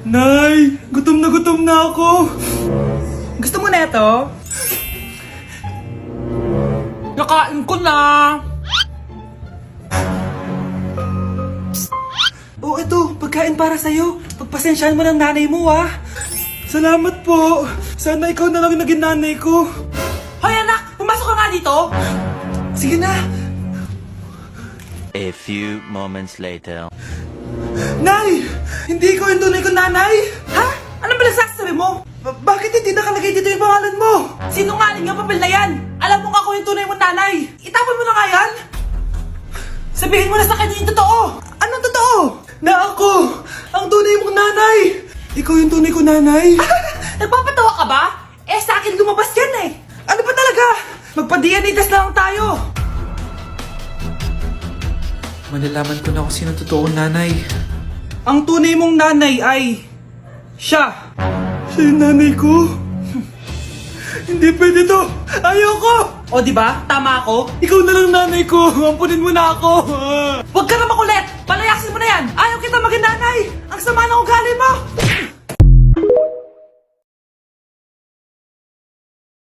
Nay, gutom na ako. Gusto mo na ito? Nakain ko na. Oh, ito, pagkain para sa'yo. Pagpasensyahan mo ng nanay mo, ah. Salamat po. Sana ikaw na lang naging nanay ko. Hoy anak, pumasok ka nga dito. Sige na. A few moments later. Nay! Hindi ko yung tunay kong nanay! Ha? Anong pinagsasabi mo? Bakit hindi nakalagay dito yung pangalan mo? Sinungaling ang papel na yan. Alam mo nga ako yung tunay mong nanay. Itapon mo na nga yan. Sabihin mo na sa kanya yung totoo. Anong totoo? Na ako! Ang tunay mong nanay! Ikaw yung tunay kong nanay? Nagpapatawa ka ba? Eh sa akin lumabas yan eh. Ano ba talaga? Magpa-DNA test na lang tayo. Malalaman ko na kung sino totoong nanay. Ang tunay mong nanay ay... siya! Siya yung nanay ko? Hindi pwede to! Ayoko! O di ba? Tama ako. Ikaw na lang nanay ko! Ampunin mo na ako! Huwag ka na makulit. Palayasin mo na yan. Ayaw kita maging nanay.